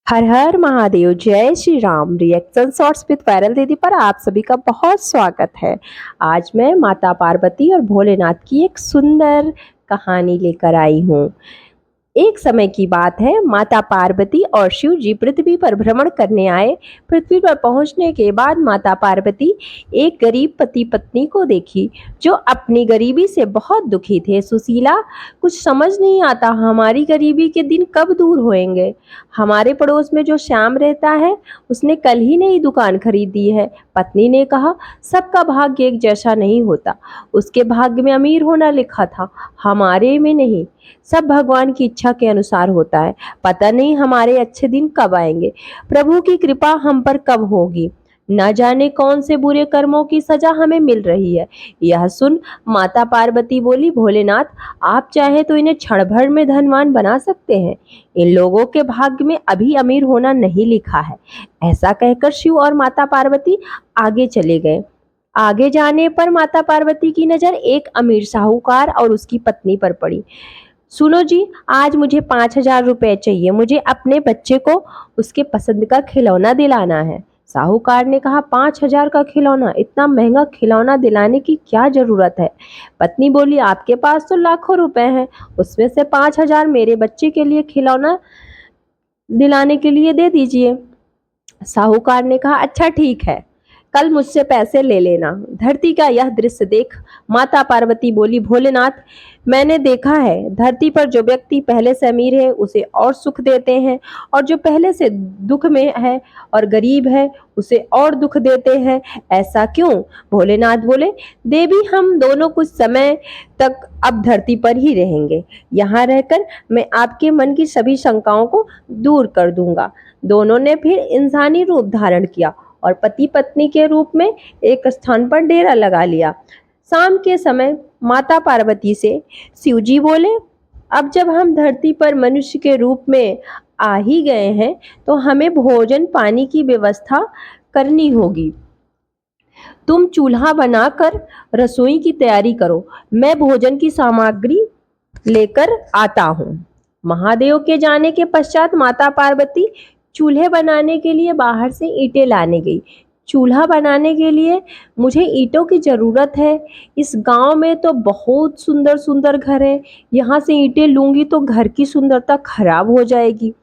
हर हर महादेव, जय Shri Ram. Reaction shorts with viral दीदी पर आप सभी का बहुत स्वागत है। आज मैं माता पार्वती और भोलेनाथ की एक सुंदर कहानी लेकर आई हूँ। एक समय की बात है, माता पार्वती और शिव जी पृथ्वी पर भ्रमण करने आए। पृथ्वी पर पहुंचने के बाद माता पार्वती एक गरीब पति पत्नी को देखी जो अपनी गरीबी से बहुत दुखी थे। सुशीला, कुछ समझ नहीं आता, हमारी गरीबी के दिन कब दूर होंगे। हमारे पड़ोस में जो श्याम रहता है, उसने कल ही नई दुकान खरीदी है। पत्नी ने कहा, सबका भाग्य एक जैसा नहीं होता। उसके भाग्य में अमीर होना लिखा था, हमारे में नहीं। सब भगवान की इच्छा के अनुसार होता है। पता नहीं हमारे अच्छे दिन कब आएंगे, प्रभु की कृपा हम पर कब होगी। न जाने कौन से बुरे कर्मों की सजा हमें मिल रही है। यह सुन माता पार्वती बोली, भोलेनाथ, आप चाहे तो इन्हें क्षण भर में धनवान बना सकते हैं। इन लोगों के भाग्य में अभी अमीर होना नहीं लिखा है। ऐसा कहकर शिव और माता पार्वती आगे चले गए। आगे जाने पर माता पार्वती की नजर एक अमीर साहूकार और उसकी पत्नी पर पड़ी। सुनो जी, आज मुझे 5,000 रुपए चाहिए। मुझे अपने बच्चे को उसके पसंद का खिलौना दिलाना है। साहूकार ने कहा, 5,000 का खिलौना? इतना महंगा खिलौना दिलाने की क्या जरूरत है? पत्नी बोली, आपके पास तो लाखों रुपए हैं, उसमें से 5,000 मेरे बच्चे के लिए खिलौना दिलाने के लिए दे दीजिए। साहूकार ने कहा, अच्छा ठीक है, कल मुझसे पैसे ले लेना। धरती का यह दृश्य देख माता पार्वती बोली, भोलेनाथ, मैंने देखा है, धरती पर जो व्यक्ति पहले से अमीर है उसे और सुख देते हैं, और जो पहले से दुख में है और गरीब है उसे और दुख देते हैं। ऐसा क्यों? भोलेनाथ बोले, देवी, हम दोनों कुछ समय तक अब धरती पर ही रहेंगे। यहाँ रहकर मैं आपके मन की सभी शंकाओं को दूर कर दूंगा। दोनों ने फिर इंसानी रूप धारण किया और पति पत्नी के रूप में एक स्थान पर डेरा लगा लिया। शाम के समय माता पार्वती से शिवजी बोले, अब जब हम धरती पर मनुष्य के रूप में आ ही गए हैं तो हमें भोजन पानी की व्यवस्था करनी होगी। तुम चूल्हा बनाकर रसोई की तैयारी करो, मैं भोजन की सामग्री लेकर आता हूँ। महादेव के जाने के पश्चात माता पार्वती चूल्हे बनाने के लिए बाहर से ईंटें लाने गई। चूल्हा बनाने के लिए मुझे ईंटों की जरूरत है। इस गांव में तो बहुत सुंदर सुंदर घर है, यहाँ से ईंटें लूंगी तो घर की सुंदरता खराब हो जाएगी।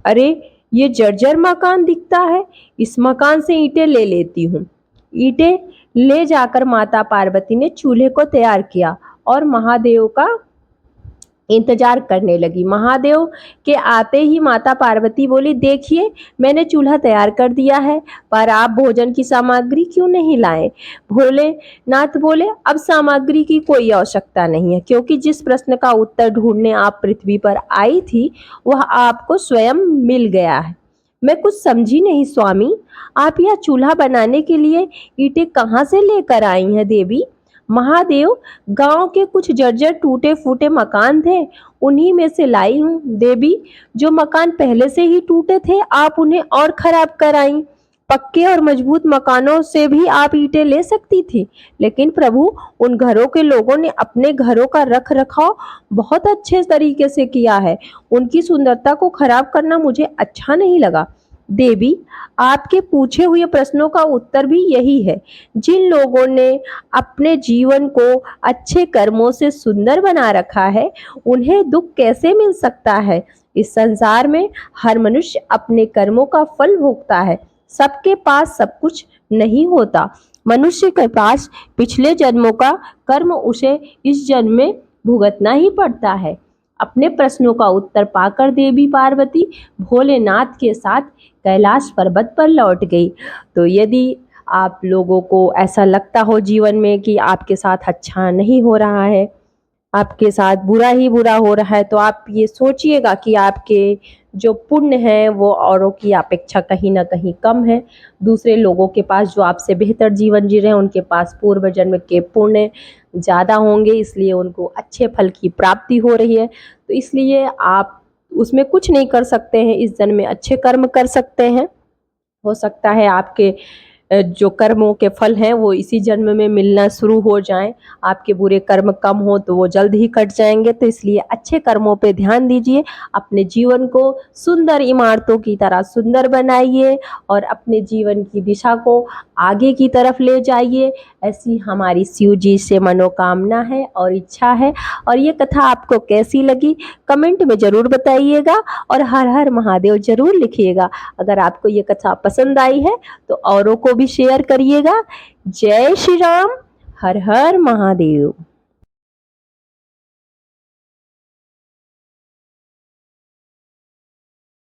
अरे, ये जर्जर मकान दिखता है, इस मकान से ईंटें ले लेती हूँ। ईंटें ले जाकर माता पार्वती ने चूल्हे को तैयार किया और महादेव का इंतजार करने लगी। महादेव के आते ही माता पार्वती बोली, देखिए, मैंने चूल्हा तैयार कर दिया है, पर आप भोजन की सामग्री क्यों नहीं लाए? भोलेनाथ बोले, अब सामग्री की कोई आवश्यकता नहीं है, क्योंकि जिस प्रश्न का उत्तर ढूंढने आप पृथ्वी पर आई थी वह आपको स्वयं मिल गया है। मैं कुछ समझी नहीं स्वामी, आप यह चूल्हा बनाने के लिए ईंटें कहाँ से लेकर आई हैं देवी? महादेव, गांव के कुछ जर्जर टूटे फूटे मकान थे, उन्हीं में से लाई हूँ देवी। जो मकान पहले से ही टूटे थे आप उन्हें और खराब कराई। पक्के और मजबूत मकानों से भी आप ईंटें ले सकती थी, लेकिन प्रभु, उन घरों के लोगों ने अपने घरों का रख रखाव बहुत अच्छे तरीके से किया है। उनकी सुंदरता को खराब करना मुझे अच्छा नहीं लगा। देवी, आपके पूछे हुए प्रश्नों का उत्तर भी यही है। जिन लोगों ने अपने जीवन को अच्छे कर्मों से सुंदर बना रखा है, उन्हें दुख कैसे मिल सकता है? इस संसार में हर मनुष्य अपने कर्मों का फल भोगता है। सबके पास सब कुछ नहीं होता। मनुष्य के पास पिछले जन्मों का कर्म उसे इस जन्म में भुगतना ही पड़ता है। अपने प्रश्नों का उत्तर पाकर देवी पार्वती भोलेनाथ के साथ कैलाश पर्वत पर लौट गई। तो यदि आप लोगों को ऐसा लगता हो जीवन में कि आपके साथ अच्छा नहीं हो रहा है, आपके साथ बुरा ही बुरा हो रहा है, तो आप ये सोचिएगा कि आपके जो पुण्य है वो औरों की अपेक्षा कहीं ना कहीं कम है। दूसरे लोगों के पास जो आपसे बेहतर जीवन जी रहे हैं, उनके पास पूर्व जन्म के पुण्य ज़्यादा होंगे, इसलिए उनको अच्छे फल की प्राप्ति हो रही है। तो इसलिए आप उसमें कुछ नहीं कर सकते हैं, इस जन्म में अच्छे कर्म कर सकते हैं। हो सकता है आपके जो कर्मों के फल हैं वो इसी जन्म में मिलना शुरू हो जाएं, आपके बुरे कर्म कम हो तो वो जल्द ही कट जाएंगे। तो इसलिए अच्छे कर्मों पे ध्यान दीजिए, अपने जीवन को सुंदर इमारतों की तरह सुंदर बनाइए और अपने जीवन की दिशा को आगे की तरफ ले जाइए। ऐसी हमारी शिव जी से मनोकामना है और इच्छा है। और ये कथा आपको कैसी लगी कमेंट में ज़रूर बताइएगा और हर हर महादेव ज़रूर लिखिएगा। अगर आपको ये कथा पसंद आई है तो औरों को भी शेयर करिएगा। जय श्री राम, हर हर महादेव।